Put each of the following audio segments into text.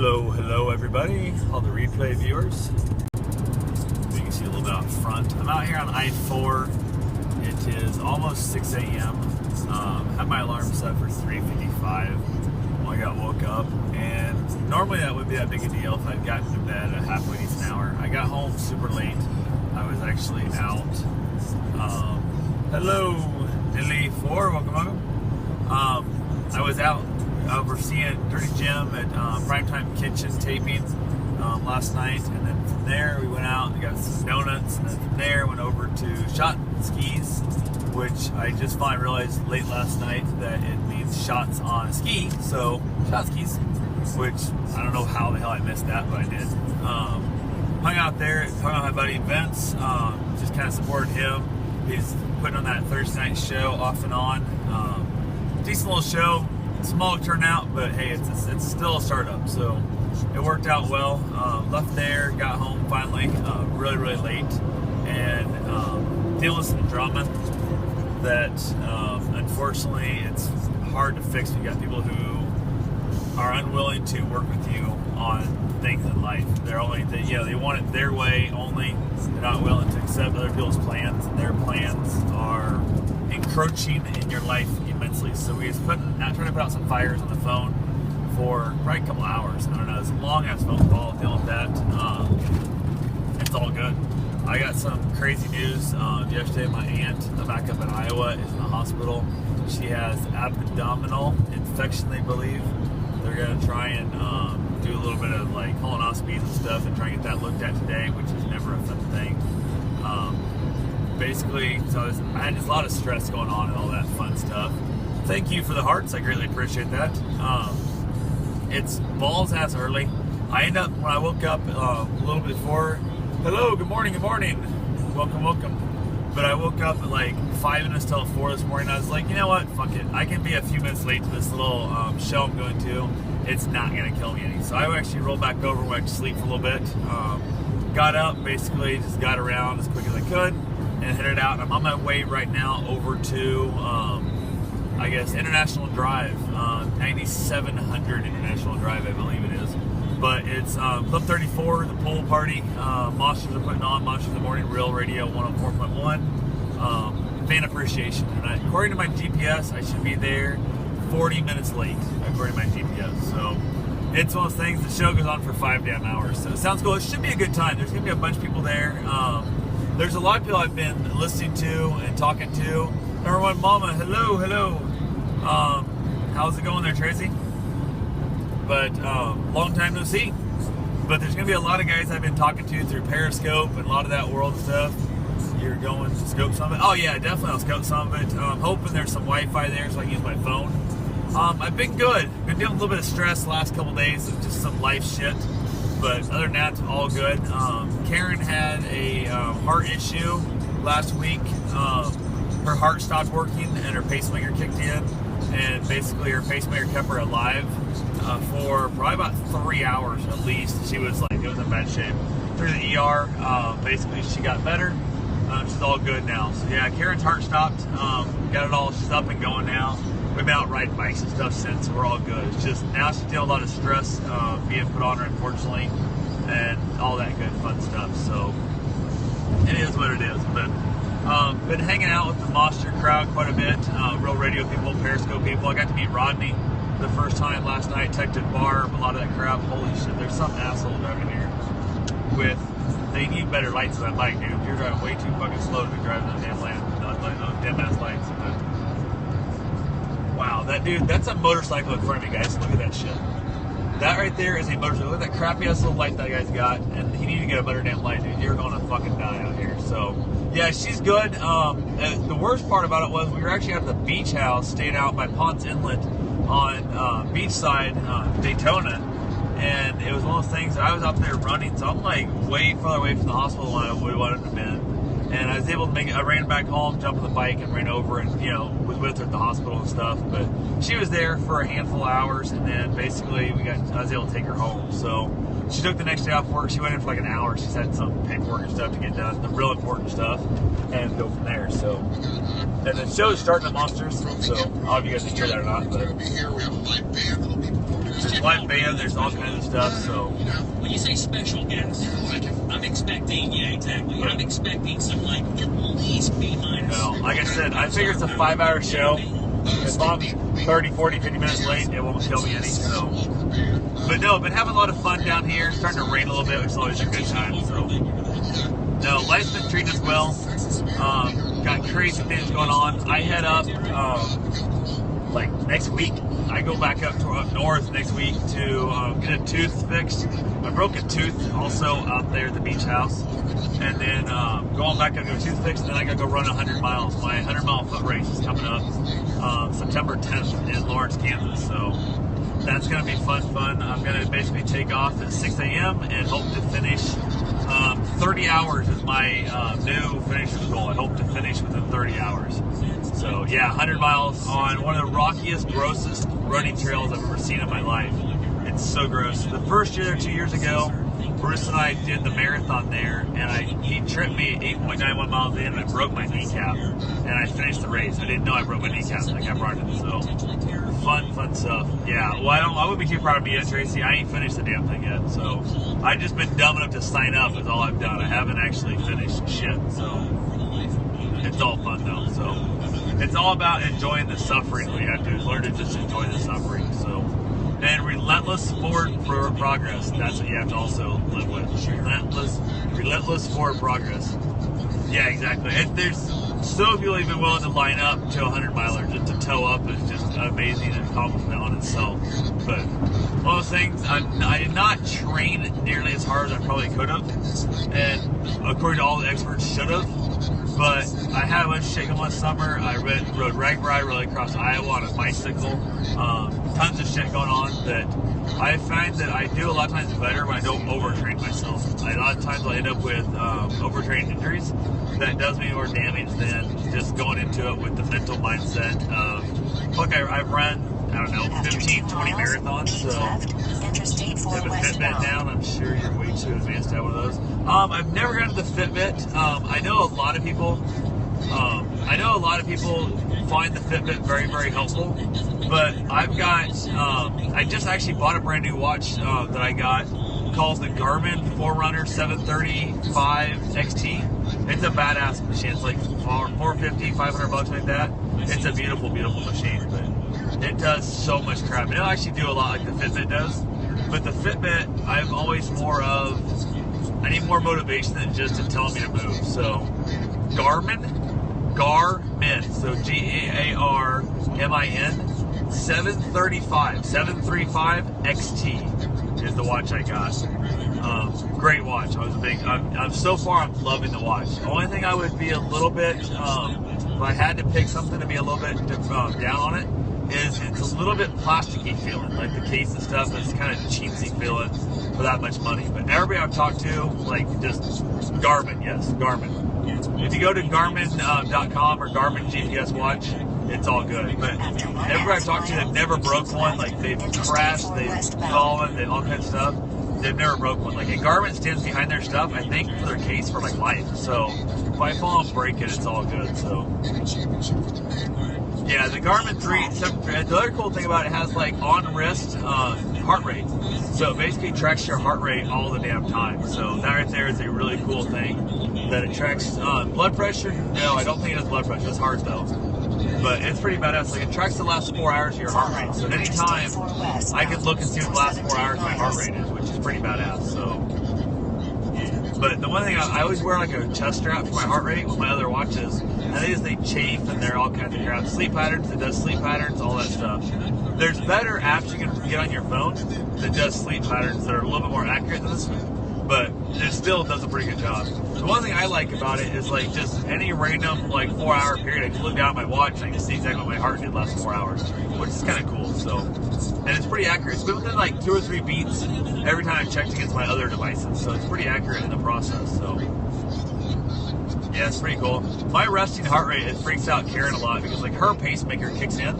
Hello everybody, all the replay viewers. You can see a little bit out front. I'm out here on I-4. It is almost 6 a.m. Had my alarm set for 3:55 when I got woke up, and normally that would be that big a deal if I'd gotten to bed at halfway decent hour. I got home super late. I was actually out. Hello, Lily 4, welcome. I was out overseeing Dirty Jim at Primetime Kitchen taping last night, and then from there we went out and got some donuts, and then from there went over to Shot Skis, which I just finally realized late last night that it means shots on a ski, so Shot Skis, which I don't know how the hell I missed that, but I did. Hung out there, hung out with my buddy Vince, just kind of supported him. He's putting on that Thursday night show off and on. Decent little show. Small turnout, but hey, it's still a startup, so it worked out well. Left there, got home finally, really late, and dealing with some drama that unfortunately it's hard to fix. We got people who are unwilling to work with you on things in life. They want it their way only. They're not willing to accept other people's plans, and their plans are encroaching in your life immensely. So we was trying to put out some fires on the phone for probably a couple hours. I don't know, it's a long ass phone call dealing with that. It's all good. I got some crazy news. Yesterday my aunt back up in Iowa is in the hospital. She has abdominal infection, they believe. They're going to try and do a little bit of like colonoscopies and stuff and try and get that looked at today, which is never a fun thing. Basically, so I had just a lot of stress going on and all that fun stuff. Thank you for the hearts, I greatly appreciate that. It's balls ass early. I end up, when I woke up a little before, hello, good morning, welcome. But I woke up at like 5 minutes till 4 this morning. I was like, you know what, fuck it. I can be a few minutes late to this little show I'm going to. It's not gonna kill me any. So I actually rolled back over, went to sleep for a little bit. Got up, basically just got around as quick as I could and headed out. I'm on my way right now over to, I guess, International Drive, 9700 International Drive, I believe it is. But it's Club 34, the pool party. Monsters are putting on Monsters in the Morning, Real Radio 104.1. Fan appreciation. And according to my GPS, I should be there 40 minutes late, according to my GPS. So it's one of those things, the show goes on for 5 damn hours. So it sounds cool. It should be a good time. There's going to be a bunch of people there. There's a lot of people I've been listening to and talking to. Number one, Mama, hello. How's it going there, Tracy? But long time no see. But there's going to be a lot of guys I've been talking to through Periscope and a lot of that world stuff. You're going to scope some of it? Oh yeah, definitely I'll scope some of it. I'm hoping there's some Wi-Fi there so I can use my phone. I've been good. Been dealing with a little bit of stress the last couple days of just some life shit. But other than that, all good. Karen had a heart issue last week. Her heart stopped working and her pacemaker kicked in. And basically her pacemaker kept her alive for probably about 3 hours at least. She was like, it was in bad shape. Through the ER, basically she got better. She's all good now. So yeah, Karen's heart stopped. Got it all, she's up and going now. We've been out riding bikes and stuff since, so we're all good. It's just now she's dealing with a lot of stress being put on her, unfortunately, and all that good fun stuff. So it is what it is. But been hanging out with the Monster crowd quite a bit. Real Radio people, Periscope people. I got to meet Rodney the first time last night. Texted Barb, a lot of that crap. Holy shit, there's some asshole driving here with. They need better lights on that bike, dude. You're driving way too fucking slow to be driving those damn dim ass lights. But wow, that dude, that's a motorcycle in front of me, guys. Look at that shit. That right there is a motorcycle. Look at that crappy ass little light that guy's got, and he needs to get a better damn light, dude. You're gonna fucking die out here. So yeah, she's good. The worst part about it was we were actually at the beach house, staying out by Ponce Inlet on beachside Daytona. And it was one of those things that I was out there running, so I'm like way further away from the hospital than I would have been. And I was able to make it. I ran back home, jumped on the bike, and ran over and, was with her at the hospital and stuff. But she was there for a handful of hours, and then basically I was able to take her home. So she took the next day off work. She went in for like an hour. She's had some paperwork and stuff to get done, the real important stuff, and go from there. So, and the show's starting at Monsters, so I don't know if you guys can hear that or not. But live band, there's all kinds of stuff. So when you say special guest, I'm expecting, I'm expecting some like at least B-. Like I said, I figure it's a 5-hour show. If I'm 30, 40, 50 minutes late, it won't kill me any. So, but no, been having a lot of fun down here. It's starting to rain a little bit, which is always a good time. So, no, life's been treating us well. Got crazy things going on. I head up like next week. I go back up north next week to get a tooth fixed. I broke a tooth also out there at the beach house. And then going back up to get a tooth fixed, and then I got to go run 100 miles. My 100-mile foot race is coming up September 10th in Lawrence, Kansas. So that's going to be fun. I'm going to basically take off at 6 a.m. and hope to finish 30 hours is my new finisher's goal. I hope to finish within 30 hours. So yeah, 100 miles on one of the rockiest, grossest running trails I've ever seen in my life. It's so gross. The first year, 2 years ago, Bruce and I did the marathon there, and he tripped me at 8.91 miles in, and I broke my kneecap, and I finished the race. I didn't know I broke my kneecap, like I brought it. So fun stuff. Yeah, well, I wouldn't be too proud of me yet, Tracy. I ain't finished the damn thing yet. So I've just been dumb enough to sign up is all I've done. I haven't actually finished shit. So it's all fun though. So it's all about enjoying the suffering. We have to learn to just enjoy the suffering. So. And relentless forward progress. That's what you have to also live with. Relentless forward progress. Yeah, exactly. And there's so people even willing to line up to a 100-miler just to tow up is just an amazing accomplishment on itself. But one of those things, I did not train nearly as hard as I probably could have, and according to all the experts, should have. But I had a bunch of shit going last summer. I rode rag ride really across Iowa on a bicycle. Tons of shit going on that I find that I do a lot of times better when I don't overtrain myself. A lot of times I end up with overtraining injuries that does me more damage than just going into it with the mental mindset of, look, I've run, I don't know, 15, 20 marathons, so have a Fitbit down. I'm sure you're way too advanced to have one of those. I've never gotten the Fitbit. I know a lot of people find the Fitbit very, very helpful, but I've got, I just actually bought a brand new watch that I got called the Garmin Forerunner 735 XT. It's a badass machine. It's like $450, $500 like that. It's a beautiful, beautiful machine, but it does so much crap. It'll actually do a lot like the Fitbit does, but the Fitbit, I'm always more of, I need more motivation than just to tell me to move. So Garmin, so G-A-R-M-I-N, 735 XT is the watch I got. Great watch. So far I'm loving the watch. The only thing I would be a little bit, if I had to pick something to be a little bit down on it, is it's a little bit plasticky feeling, like the case and stuff. It's kind of cheesy feeling for that much money. But everybody I've talked to, like, just Garmin, yes, Garmin. If you go to Garmin.com or Garmin GPS watch, it's all good. But everybody I've talked to that never broke one, like they've crashed, they've fallen, all kinds of stuff, they've never broke one. Like, and Garmin stands behind their stuff, I think, for their case for like life. So if I fall and break it, it's all good. So yeah, the Garmin 3, the other cool thing about it has like on wrist heart rate. So it basically tracks your heart rate all the damn time. So that right there is a really cool thing, that it tracks blood pressure. No, I don't think it has blood pressure. It's heart though. But it's pretty badass. Like, it tracks the last 4 hours of your heart rate. So at any time, I can look and see what the last 4 hours of my heart rate is, which is pretty badass. So, but the one thing, I always wear like a chest strap for my heart rate with my other watches. And they chafe and they're all kinds of crap. Sleep patterns, it does sleep patterns, all that stuff. There's better apps you can get on your phone that does sleep patterns that are a little bit more accurate than this one. But it still does a pretty good job. The one thing I like about it is like just any random like 4 hour period, I can look down at my watch and I can see exactly what my heart did last 4 hours, which is kind of cool. So, and it's pretty accurate. It's been within like 2 or 3 beats every time I checked against my other devices. So it's pretty accurate in the process. So yeah, it's pretty cool. My resting heart rate, it freaks out Karen a lot because like her pacemaker kicks in.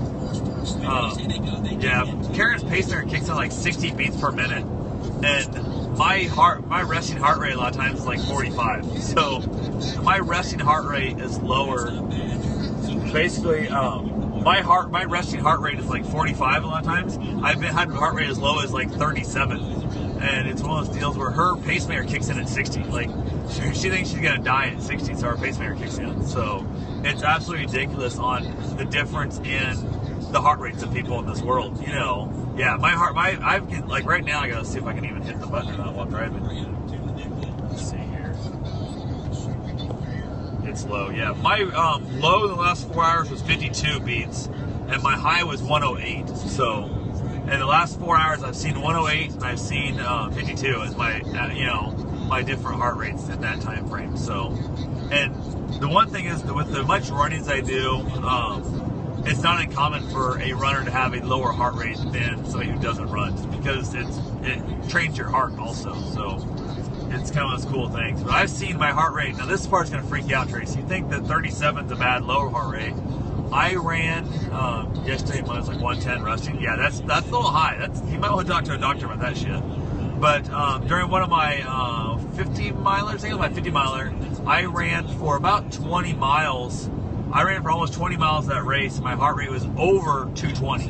Yeah, Karen's pacemaker kicks in like 60 beats per minute, and my resting heart rate a lot of times is like 45. So my resting heart rate is lower. Basically, my resting heart rate is like 45 a lot of times. I've had heart rate as low as like 37, and it's one of those deals where her pacemaker kicks in at 60. Like she thinks she's gonna die at 60, so her pacemaker kicks in. So it's absolutely ridiculous on the difference in the heart rates of people in this world. You know, yeah, I've like right now I gotta see if I can even hit the button or not while driving. Let's see here. It's low, yeah. My low in the last 4 hours was 52 beats, and my high was 108. So, in the last 4 hours, I've seen 108 and I've seen 52 as my, my different heart rates in that time frame. So, and the one thing is that with the much running as I do, it's not uncommon for a runner to have a lower heart rate than somebody who doesn't run, just because it trains your heart also. So. It's kind of those cool things. But I've seen my heart rate. Now this part's going to freak you out, Tracy. You think that 37 is a bad lower heart rate. I ran yesterday when I was like 110 resting. Yeah, that's a little high. You might want to talk to a doctor about that shit. But during one of my 50-milers, I think it was my 50-miler, I ran for about 20 miles. I ran for almost 20 miles that race. My heart rate was over 220.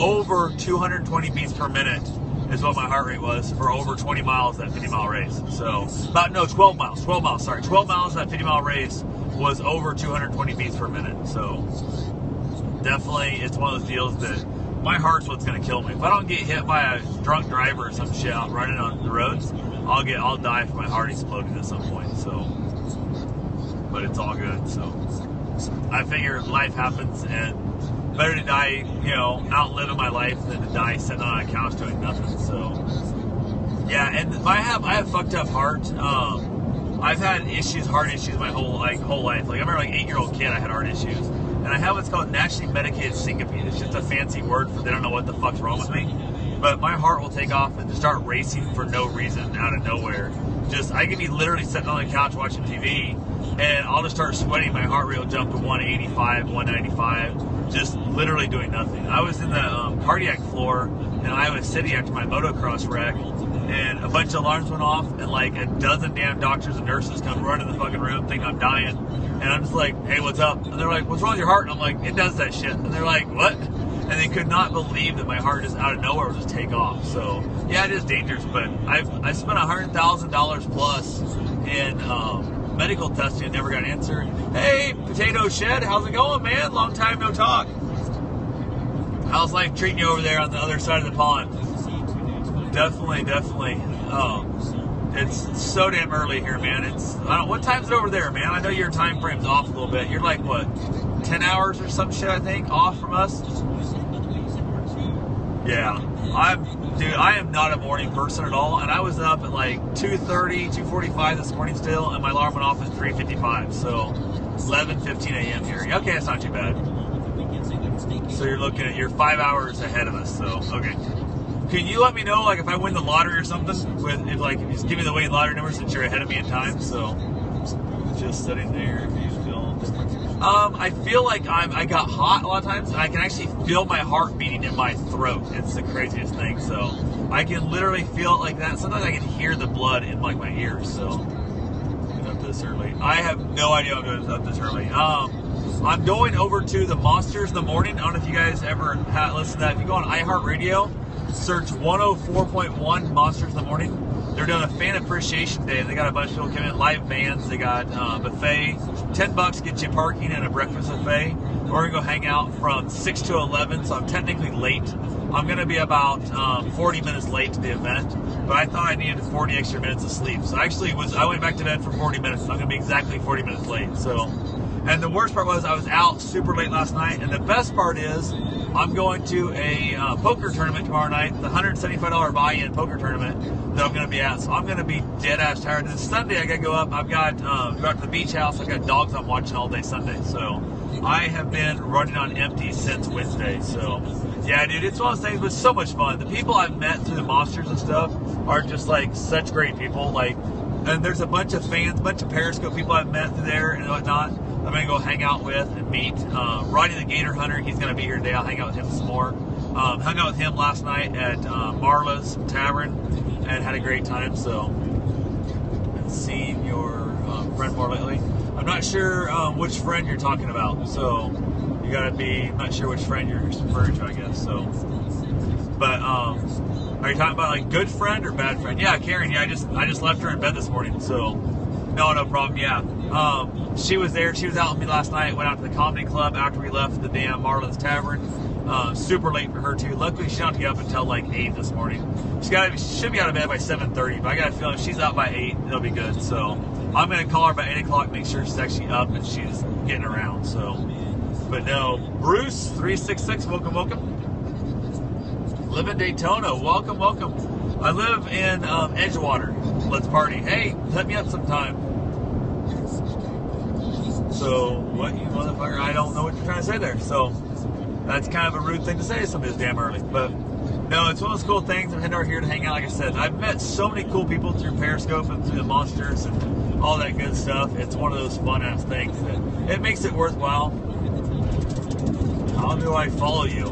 Over 220 beats per minute is what my heart rate was for over 20 miles that 50-mile race. So, 12 miles, sorry. 12 miles that 50-mile race was over 220 beats per minute. So, definitely, it's one of those deals that my heart's what's going to kill me. If I don't get hit by a drunk driver or some shit out running on the roads, I'll die from my heart exploding at some point. So, but it's all good. So, I figure life happens, and better to die, out living my life than to die sitting on a couch doing nothing. So, yeah, and I have fucked up heart. I've had heart issues my whole life. Like I remember, like 8-year-old kid, I had heart issues, and I have what's called naturally medicated syncope. It's just a fancy word for they don't know what the fuck's wrong with me. But my heart will take off and just start racing for no reason out of nowhere. I can be literally sitting on the couch watching TV, and I'll just start sweating. My heart rate will jump to 185, 195, just literally doing nothing. I was in the cardiac floor in Iowa City after my motocross wreck, and a bunch of alarms went off, and like a dozen damn doctors and nurses come running in the fucking room thinking I'm dying. And I'm just like, hey, what's up? And they're like, what's wrong with your heart? And I'm like, it does that shit. And they're like, what? And they could not believe that my heart just out of nowhere would just take off. So, yeah, it is dangerous, but I spent $100,000 plus in medical testing and never got an answer. Hey, Potato Shed, how's it going, man? Long time no talk. How's life treating you over there on the other side of the pond? Definitely. It's so damn early here, man. What time is it over there, man? I know your time frame's off a little bit. You're like, what, 10 hours or some shit, I think, off from us? Yeah. I am not a morning person at all, and I was up at like 2:30, 2:45 this morning still, and my alarm went off at 3:55, so 11:15 a.m. here. Okay, that's not too bad. So you're 5 hours ahead of us, so, okay. Can you let me know, like, if I win the lottery or something? If you just give me the winning lottery number since you're ahead of me in time. So, just sitting there. Do you feel different? I feel like I got hot a lot of times, and I can actually feel my heart beating in my throat. It's the craziest thing. So, I can literally feel it like that. Sometimes I can hear the blood in like my ears. So, get up this early. I have no idea I'm doing up this early. I'm going over to the Monsters in the Morning. I don't know if you guys ever listened to that. If you go on iHeartRadio, search 104.1 Monsters in the Morning. They're doing a fan appreciation day. They got a bunch of people coming in, live bands. They got buffet. $10 gets you parking and a breakfast buffet. We're going to go hang out from 6 to 11, so I'm technically late. I'm going to be about 40 minutes late to the event, but I thought I needed 40 extra minutes of sleep. So I went back to bed for 40 minutes. So I'm going to be exactly 40 minutes late. And the worst part was I was out super late last night, and the best part is I'm going to a poker tournament tomorrow night, the $175 buy-in poker tournament that I'm going to be at. So I'm going to be dead-ass tired. And Sunday I got to go up. I've got go out to the beach house. I've got dogs I'm watching all day Sunday. So I have been running on empty since Wednesday. So yeah, dude, it's one of those things. It was so much fun. The people I've met through the Monsters and stuff are just like such great people. And there's a bunch of fans, a bunch of Periscope people I've met through there and whatnot. I'm going to go hang out with and meet. Roddy the Gator Hunter, he's going to be here today. I'll hang out with him some more. Hung out with him last night at Marla's Tavern and had a great time. So, been seeing your friend more lately. I'm not sure which friend you're talking about. So, You gotta be, I'm not sure which friend you're referring to, I guess. So, but are you talking about like good friend or bad friend? Yeah, Karen. Yeah, I just left her in bed this morning. So, no problem. Yeah, she was there. She was out with me last night. Went out to the comedy club after we left the damn Marlin's Tavern. Super late for her too. Luckily, she don't have to get up until like 8 this morning. She should be out of bed by 7:30. But I got a feeling if she's out by 8, it'll be good. So I'm gonna call her by 8 o'clock, make sure she's actually up and she's getting around. So, but no, Bruce 366, welcome. Live in Daytona, welcome. I live in Edgewater. Let's party. Hey, hit me up sometime. So what, you motherfucker? I don't know what you're trying to say there. So. That's kind of a rude thing to say to somebody this damn early. But no, it's one of those cool things. I'm heading over here to hang out. Like I said, I've met so many cool people through Periscope and through the monsters and all that good stuff. It's one of those fun ass things that it makes it worthwhile. How do I follow you?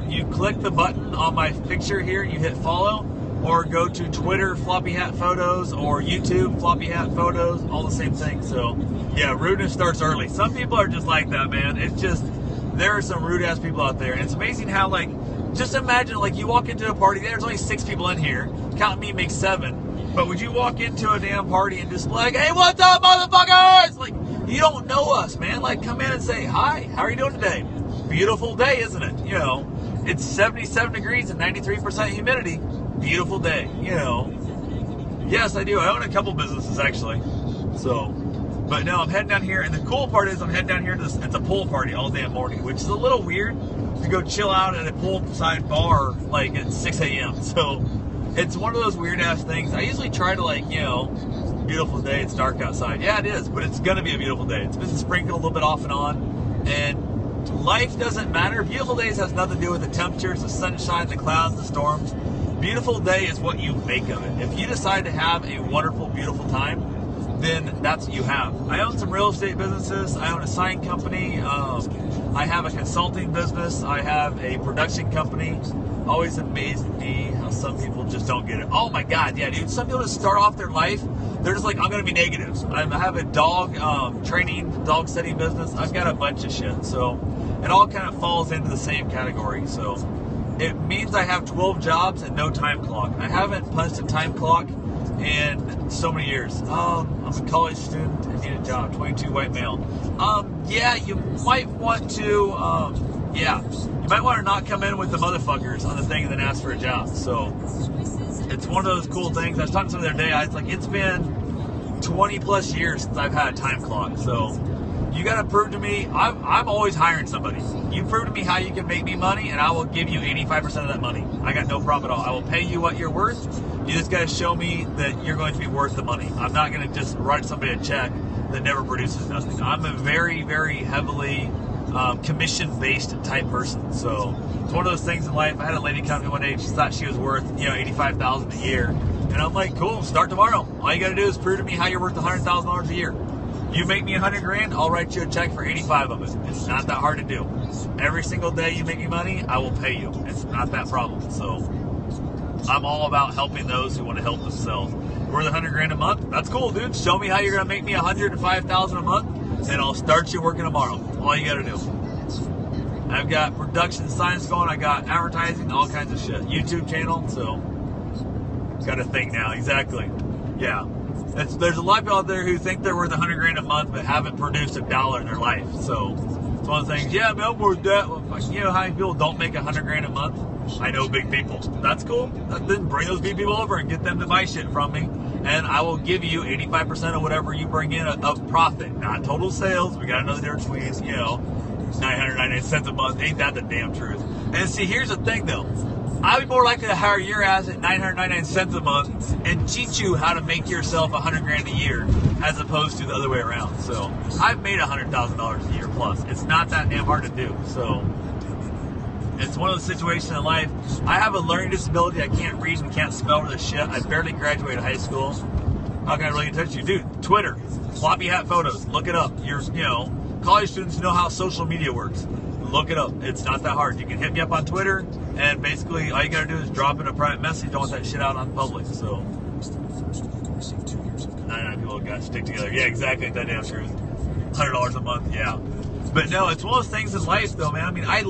You click the button on my picture here, you hit follow, or go to Twitter, Floppy Hat Photos, or YouTube, Floppy Hat Photos, all the same thing. So yeah, rudeness starts early. Some people are just like that, man. It's just, there are some rude ass people out there, and it's amazing how, like, just imagine, like, you walk into a party, there's only 6 people in here, counting me makes 7, but would you walk into a damn party and just be like, hey, what's up, motherfuckers? Like, you don't know us, man. Like, come in and say, hi, how are you doing today? Beautiful day, isn't it? You know, it's 77 degrees and 93% humidity. Beautiful day, you know. Yes, I do. I own a couple businesses, actually. So, but no, I'm heading down here, and the cool part is I'm heading down here to it's a pool party all damn morning, which is a little weird to go chill out at a poolside bar like at 6 a.m. So it's one of those weird ass things. I usually try to, like, you know, beautiful day, it's dark outside. Yeah, it is, but it's gonna be a beautiful day. It's been sprinkled a little bit off and on, and life doesn't matter. Beautiful days has nothing to do with the temperatures, the sunshine, the clouds, the storms. Beautiful day is what you make of it. If you decide to have a wonderful, beautiful time, then that's what you have. I own some real estate businesses. I own a sign company. I have a consulting business. I have a production company. Always amazes me how some people just don't get it. Oh my God, yeah, dude. Some people just start off their life, they're just like, I'm going to be negative. I have a dog training, dog study business. I've got a bunch of shit. So it all kind of falls into the same category. So it means I have 12 jobs and no time clock. I haven't punched a time clock in so many years. I'm a college student and need a job. 22 white male. Yeah, you might want to, you might want to not come in with the motherfuckers on the thing and then ask for a job. So it's one of those cool things. I was talking to someone the other day. I was like, it's been 20 plus years since I've had a time clock. So you got to prove to me, I'm always hiring somebody. You prove to me how you can make me money, and I will give you 85% of that money. I got no problem at all. I will pay you what you're worth. You just got to show me that you're going to be worth the money. I'm not going to just write somebody a check that never produces nothing. I'm a very, very heavily commission-based type person. So it's one of those things in life. I had a lady come to me one day. She thought she was worth, $85,000 a year, and I'm like, cool. Start tomorrow. All you got to do is prove to me how you're worth $100,000 a year. You make me $100,000, I'll write you a check for 85 of it. It's not that hard to do. Every single day you make me money, I will pay you. It's not that problem. So I'm all about helping those who want to help themselves. Worth $100,000 a month? That's cool, dude. Show me how you're gonna make me $105,000 a month, and I'll start you working tomorrow. All you gotta do. I've got production science going. I got advertising, all kinds of shit. YouTube channel. So got a thing now. Exactly. Yeah. There's a lot of people out there who think they're worth $100,000 a month but haven't produced $1 in their life. So it's one of the things. Yeah, man, I'm worth that. Well, you know how many people don't make $100,000 a month? I know big people. That's cool. Then bring those big people over and get them to buy shit from me, and I will give you 85% of whatever you bring in of profit, not total sales. We got another difference between 999 cents a month. Ain't that the damn truth? And see, here's the thing though. I'd be more likely to hire your ass at 999 cents a month and teach you how to make yourself $100,000 a year, as opposed to the other way around. So I've made $100,000 a year plus. It's not that damn hard to do. So it's one of those situations in life. I have a learning disability. I can't read and can't spell for the shit. I barely graduated high school. How can I really get in touch with you? Dude, Twitter, Floppy Hat Photos. Look it up. College students know how social media works. Look it up. It's not that hard. You can hit me up on Twitter, and basically all you gotta do is drop in a private message. Don't want that shit out on public. So 99 people got to stick together. Yeah, exactly. That damn truth. $100 a month. Yeah. But no, it's one of those things in life, though, man. I mean, I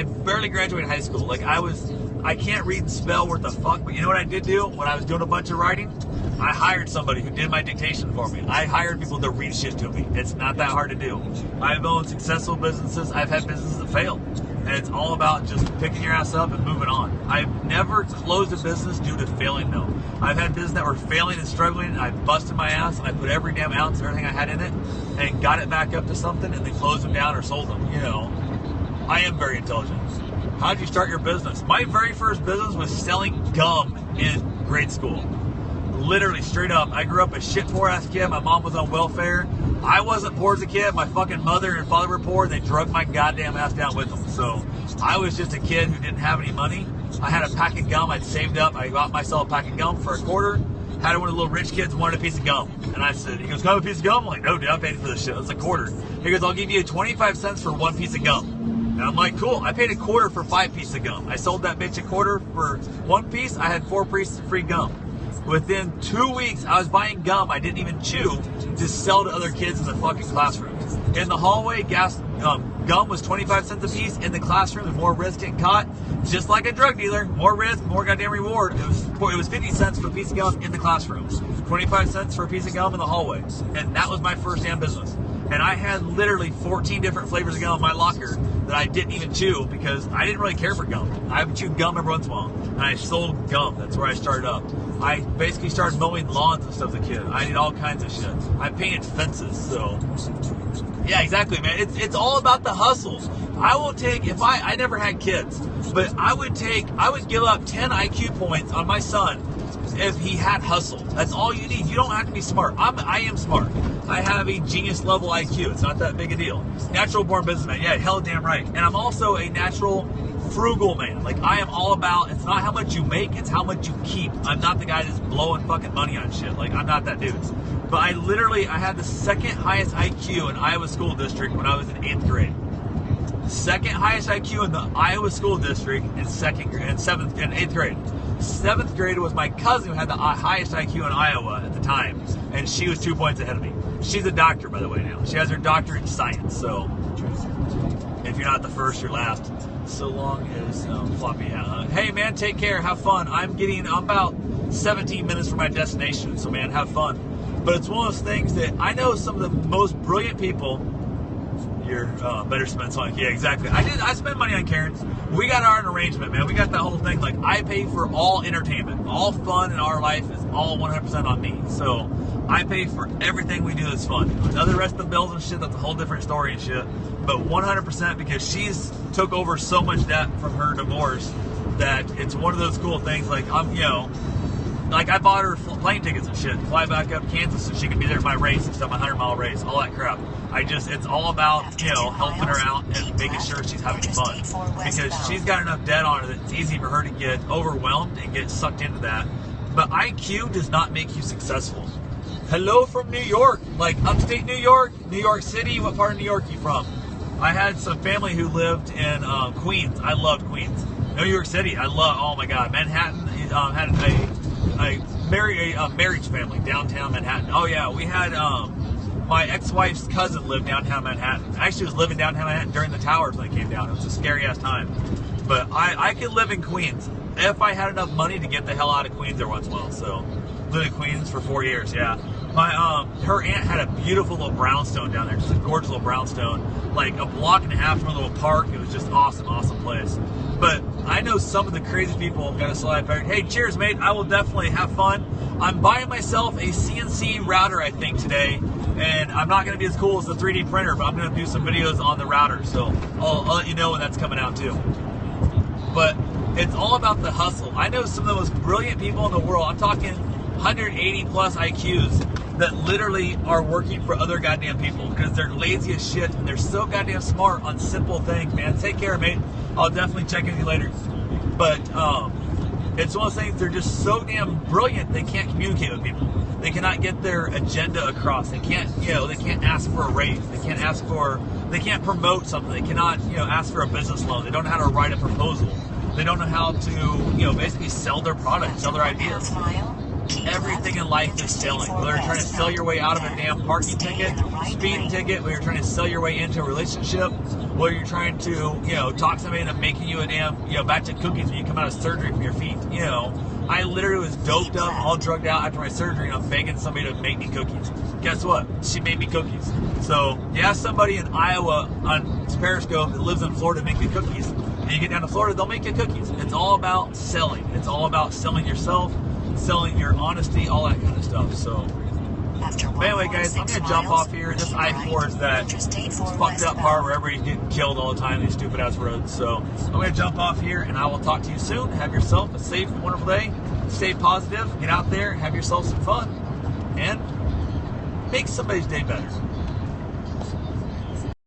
barely graduated high school. Like, I can't read and spell worth the fuck, but you know what I did do when I was doing a bunch of writing? I hired somebody who did my dictation for me. I hired people to read shit to me. It's not that hard to do. I've owned successful businesses. I've had businesses that failed. And it's all about just picking your ass up and moving on. I've never closed a business due to failing, no. I've had business that were failing and struggling, and I busted my ass, and I put every damn ounce of everything I had in it, and got it back up to something, and then closed them down or sold them. You know, I am very intelligent. How did you start your business? My very first business was selling gum in grade school. Literally, straight up. I grew up a shit poor ass kid. My mom was on welfare. I wasn't poor as a kid. My fucking mother and father were poor. They drug my goddamn ass down with them. So I was just a kid who didn't have any money. I had a pack of gum I'd saved up. I got myself a pack of gum for $0.25. Had one of the little rich kids wanted a piece of gum. And I said, he goes, can I have a piece of gum? I'm like, no, dude, I paid for this shit. It's $0.25. He goes, I'll give you 25 cents for one piece of gum. And I'm like, cool. I paid $0.25 for 5 pieces of gum. I sold that bitch $0.25 for one piece. I had 4 pieces of free gum. Within 2 weeks, I was buying gum I didn't even chew to sell to other kids in the fucking classroom. In the hallway, gum was 25 cents a piece. In the classroom, the more risk getting caught. Just like a drug dealer, more risk, more goddamn reward. It was 50 cents for a piece of gum in the classroom. 25 cents for a piece of gum in the hallway. And that was my first damn business. And I had literally 14 different flavors of gum in my locker that I didn't even chew because I didn't really care for gum. I would chew gum every once in a while. And I sold gum. That's where I started up. I basically started mowing lawns and stuff as a kid. I did all kinds of shit. I painted fences, so... Yeah, exactly, man. It's all about the hustle. I will take, if I never had kids, but I would give up 10 IQ points on my son if he had hustle. That's all you need. You don't have to be smart. I am smart. I have a genius level IQ. It's not that big a deal. Natural born businessman. Yeah, hell damn right. And I'm also a natural frugal man. Like, I am all about, it's not how much you make, it's how much you keep. I'm not the guy that's blowing fucking money on shit. Like, I'm not that dude. But I had the second highest IQ in Iowa School District when I was in 8th grade. Second highest IQ in the Iowa School District in 8th grade. 7th grade was my cousin who had the highest IQ in Iowa at the time, and she was 2 points ahead of me. She's a doctor, by the way, now. She has her doctorate in science, so if you're not the first, you're last. So long as floppy. Hey, man, take care. Have fun. I'm about 17 minutes from my destination, so, man, have fun. But it's one of those things that I know some of the most brilliant people. You're better spend on. Yeah, exactly. I spend money on Karen's. We got our arrangement, man. We got that whole thing. Like, I pay for all entertainment. All fun in our life is all 100% on me. So I pay for everything we do that's fun. Now, the rest of the bills and shit, that's a whole different story and shit. But 100% because she's took over so much debt from her divorce that it's one of those cool things. Like, like, I bought her plane tickets and shit, fly back up Kansas so she could be there for my race and stuff, my 100-mile race, all that crap. It's all about, helping her out and making sure she's having fun. Because she's got enough debt on her that it's easy for her to get overwhelmed and get sucked into that. But IQ does not make you successful. Hello from New York, like upstate New York, New York City. What part of New York are you from? I had some family who lived in Queens. I loved Queens. New York City, oh my God. Manhattan had a marriage family downtown Manhattan. Oh yeah, we had my ex-wife's cousin lived downtown Manhattan. I actually was living downtown Manhattan during the towers when they came down. It was a scary ass time. But I could live in Queens if I had enough money to get the hell out of Queens every once in a while. So lived in Queens for 4 years, yeah. Her aunt had a beautiful little brownstone down there, just a gorgeous little brownstone, like a block and a half from a little park. It was just awesome, awesome place. But I know some of the crazy people got a slide back. Hey, cheers, mate. I will definitely have fun. I'm buying myself a CNC router, I think, today. And I'm not going to be as cool as the 3D printer, but I'm going to do some videos on the router. So I'll let you know when that's coming out, too. But it's all about the hustle. I know some of the most brilliant people in the world. I'm talking 180 plus IQs that literally are working for other goddamn people because they're lazy as shit and they're so goddamn smart on simple things, man. Take care, mate. I'll definitely check in with you later. But it's one of those things, they're just so damn brilliant they can't communicate with people. They cannot get their agenda across. They can't, they can't ask for a raise. They can't promote something. They cannot, ask for a business loan. They don't know how to write a proposal. They don't know how to, basically sell their product, sell their ideas. everything in life is selling. Whether you're trying to sell your way out of a damn parking ticket, speeding ticket, whether you're trying to sell your way into a relationship, whether you're trying to, talk somebody into making you a damn, batch of cookies when you come out of surgery from your feet. I literally was doped up, all drugged out after my surgery, and I'm begging somebody to make me cookies. Guess what? She made me cookies. So, you ask somebody in Iowa on Periscope that lives in Florida to make me cookies, and you get down to Florida, they'll make you cookies. It's all about selling. It's all about selling yourself, selling your honesty, all that kind of stuff. So, but anyway, guys, I'm going to jump off here. This I-4 is that fucked up part where everybody's getting killed all the time, these stupid ass roads. So I'm going to jump off here, and I will talk to you soon. Have yourself a safe, wonderful day. Stay positive. Get out there. Have yourself some fun. And make somebody's day better.